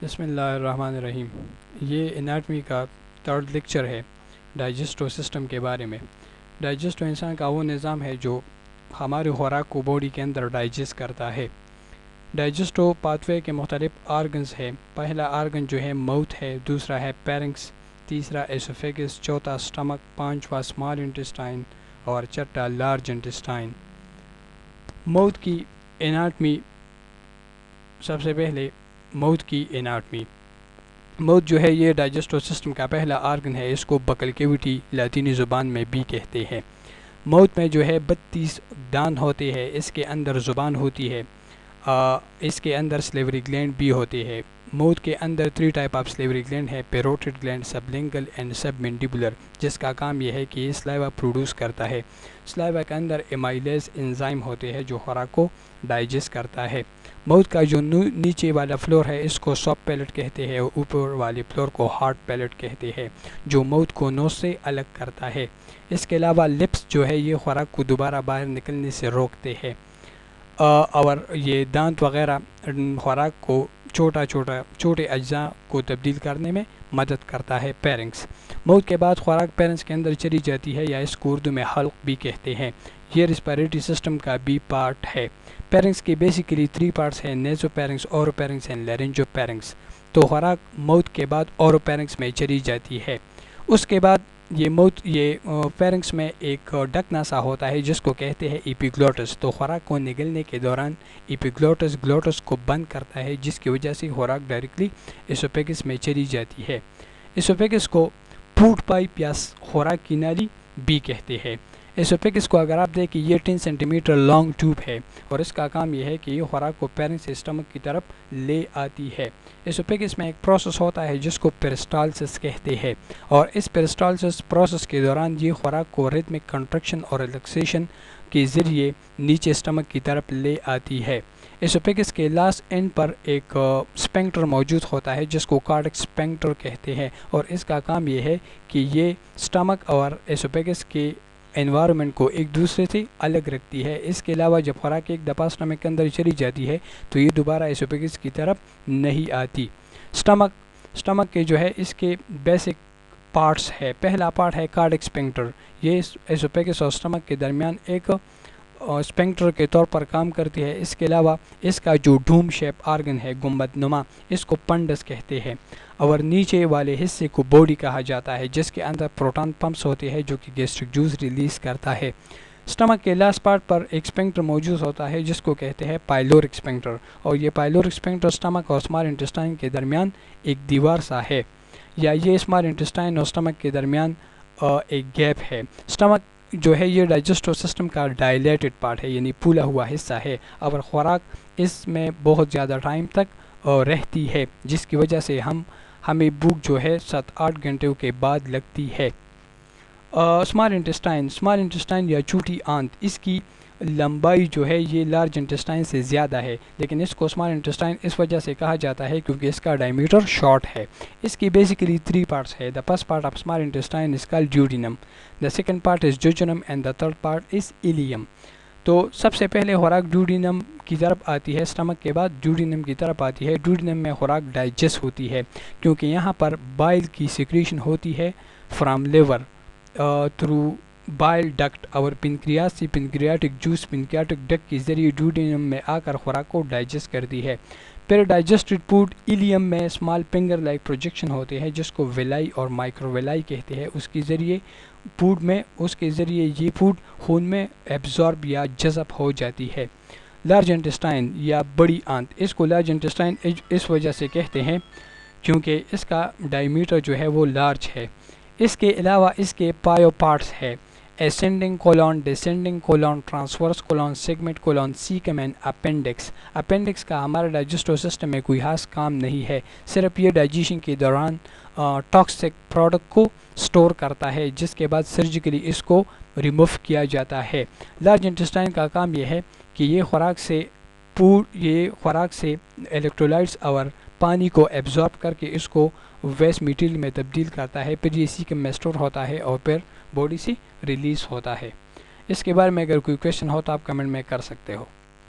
بسم اللہ الرحمن الرحیم۔ یہ اناٹمی کا تھرڈ لیکچر ہے ڈائجسٹو سسٹم کے بارے میں۔ ڈائجسٹو انسان کا وہ نظام ہے جو ہمارے خوراک کو باڈی کے اندر ڈائجسٹ کرتا ہے۔ ڈائجسٹو پاتھ وے کے مختلف آرگنز ہیں۔ پہلا آرگن جو ہے ماؤتھ ہے، دوسرا ہے پیرنکس، تیسرا ایسوفیگس، چوتھا اسٹمک، پانچواں اسمال انٹسٹائن اور چھٹا لارج انٹسٹائن۔ ماؤتھ کی اناٹمی، سب سے پہلے ماؤتھ کی اناٹمی۔ ماؤتھ جو ہے یہ ڈائجسٹو سسٹم کا پہلا آرگن ہے۔ اس کو بکل کیوٹی لاطینی زبان میں بھی کہتے ہیں۔ ماؤتھ میں جو ہے 32 دان ہوتے ہیں۔ اس کے اندر زبان ہوتی ہے، اس کے اندر سلیوری گلینڈ بھی ہوتے ہیں۔ ماؤتھ کے اندر 3 ٹائپ آف سلیوری گلینڈ ہے، پیروٹڈ گلینڈ، سب لنگل اینڈ سب مینڈیبولر، جس کا کام یہ ہے کہ یہ سلائیوا پروڈیوس کرتا ہے۔ سلائیوا کے اندر ایمائلیز انزائم ہوتے ہیں جو خوراک کو ڈائجسٹ کرتا ہے۔ ماؤتھ کا جو نیچے والا فلور ہے اس کو سافٹ پیلٹ کہتے ہیں، اور اوپر والے فلور کو ہارڈ پیلٹ کہتے ہیں، جو ماؤتھ کو نوز سے الگ کرتا ہے۔ اس کے علاوہ لپس جو ہے یہ خوراک کو دوبارہ باہر نکلنے سے روکتے ہیں، اور یہ دانت وغیرہ خوراک کو چھوٹے اجزاء کو تبدیل کرنے میں مدد کرتا ہے۔ پیرنکس، ماؤتھ کے بعد خوراک پیرنکس کے اندر چلی جاتی ہے، یا اس کو اردو میں حلق بھی کہتے ہیں۔ یہ ریسپیریٹری سسٹم کا بھی پارٹ ہے۔ پیرنکس کے بیسیکلی 3 پارٹس ہیں، نیزو پیرنکس، اورو پیرنکس اینڈ لیرنجو پیرنکس۔ تو خوراک ماؤتھ کے بعد اورو پیرنکس میں چلی جاتی ہے۔ اس کے بعد یہ پیرنکس میں ایک ڈھکنا سا ہوتا ہے جس کو کہتے ہیں ایپیگلوٹس۔ تو خوراک کو نگلنے کے دوران گلوٹس کو بند کرتا ہے، جس کی وجہ سے خوراک ڈائریکٹلی ایسوفیگس میں چلی جاتی ہے۔ ایسوفیگس کو فوڈ پائپ یا خوراک کی نالی بھی کہتے ہیں۔ ایسوفیگس کو اگر آپ دیکھیں یہ 10 سینٹی میٹر لانگ ٹیوب ہے، اور اس کا کام یہ ہے کہ یہ خوراک کو پیرنکس سے اسٹمک کی طرف لے آتی ہے۔ ایسوفیگس میں ایک پروسیس ہوتا ہے جس کو پیرسٹالسس کہتے ہیں، اور اس پیرسٹالسس پروسیس کے دوران یہ خوراک کو ریتمک کنٹرکشن اور ریلیکسیشن کے ذریعے نیچے اسٹمک کی طرف لے آتی ہے۔ ایسوفیگس کے لاسٹ اینڈ پر ایک اسپینکٹر موجود ہوتا ہے جس کو کارڈک اسپینکٹر کہتے ہیں، اور اس کا کام یہ ہے کہ یہ اسٹمک اور ایسوفیگس کے انوائرمنٹ کو ایک دوسرے سے الگ رکھتی ہے۔ اس کے علاوہ جب خوراک ایک دفعہ اسٹمک کے اندر چلی جاتی ہے تو یہ دوبارہ ایسوفیگس کی طرف نہیں آتی۔ اسٹمک کے جو ہے اس کے بیسک پارٹس ہے۔ پہلا پارٹ ہے کارڈک اسپینکٹر، یہ ایسوفیگس اور اسٹمک کے درمیان ایک اسپینکٹر کے طور پر کام کرتی ہے۔ اس کے علاوہ اس کا جو ڈوم شیپ آرگن ہے، گنبد نما، اس کو پنڈس کہتے ہیں، اور نیچے والے حصے کو باڈی کہا جاتا ہے، جس کے اندر پروٹون پمپس ہوتے ہیں جو کہ گیسٹرک جوس ریلیز کرتا ہے۔ اسٹمک کے لاسٹ پارٹ پر ایک اسپینکٹر موجود ہوتا ہے جس کو کہتے ہیں پائلورک اسپینکٹر، اور یہ پائلورک اسپینکٹر اسٹمک اور اسمال انٹسٹائن کے درمیان ایک دیوار سا ہے، یا یہ اسمال انٹسٹائن اور اسٹمک کے درمیان ایک گیپ ہے۔ اسٹمک جو ہے یہ ڈائجسٹو سسٹم کا ڈائلیٹڈ پارٹ ہے، یعنی پھولا ہوا حصہ ہے، اور خوراک اس میں بہت زیادہ ٹائم تک رہتی ہے، جس کی وجہ سے ہمیں بھوک جو ہے 7-8 گھنٹوں کے بعد لگتی ہے۔ اسمال انٹسٹائن یا چھوٹی آنت، اس کی لمبائی جو ہے یہ لارج انٹسٹائن سے زیادہ ہے، لیکن اس کو اسمال انٹسٹائن اس وجہ سے کہا جاتا ہے کیونکہ اس کا ڈائمیٹر شارٹ ہے۔ اس کی بیسیکلی 3 پارٹس ہے۔ The first part of small intestine is called duodenum, the second part is jejunum and the third part is ileum. تو سب سے پہلے خوراک ڈیوڈینم کی طرف آتی ہے، اسٹمک کے بعد ڈیوڈینم کی طرف آتی ہے۔ ڈیوڈینم میں خوراک ڈائجسٹ ہوتی ہے کیونکہ یہاں پر بائل کی سیکریشن ہوتی ہے فرام لیور تھرو بائل ڈکٹ، اور پنکریاس سے پنکریاٹک جوس پنکریاٹک ڈکٹ کے ذریعے ڈیوڈینم میں آ کر خوراک کو ڈائجسٹ کرتی ہے۔ پھر ڈائجسٹڈ فوڈ ایلیم میں اسمال فنگر لائک پروجیکشن ہوتے ہیں جس کو ویلائی اور مائکرو ویلائی کہتے ہیں۔ اس کے ذریعے یہ فوڈ خون میں ایبزارب یا جذب ہو جاتی ہے۔ لارج انٹسٹائن یا بڑی آنت، اس کو لارج انٹسٹائن اس وجہ سے کہتے ہیں کیونکہ اس کا ڈائمیٹر جو ہے وہ لارج ہے۔ اس کے علاوہ اس کے پایو پارٹس ہے، ascending colon, descending colon, transverse colon, sigmoid colon, caecum and appendix. Appendix کا ہمارے ڈائجسٹو سسٹم میں کوئی خاص کام نہیں ہے، صرف یہ ڈائجیشن کے دوران ٹاکسک پروڈکٹ کو سٹور کرتا ہے، جس کے بعد سرجیکلی اس کو ریموو کیا جاتا ہے۔ لارج انٹسٹائن کا کام یہ ہے کہ یہ خوراک سے الیکٹرولائٹس اور پانی کو ایبزارب کر کے اس کو ویسٹ میٹیریل میں تبدیل کرتا ہے، پھر یہ سیکم میں سٹور ہوتا ہے اور پھر باڈی سے ریلیز ہوتا ہے۔ اس کے بارے میں اگر کوئی کویشچن ہو تو آپ کمنٹ میں کر سکتے ہو۔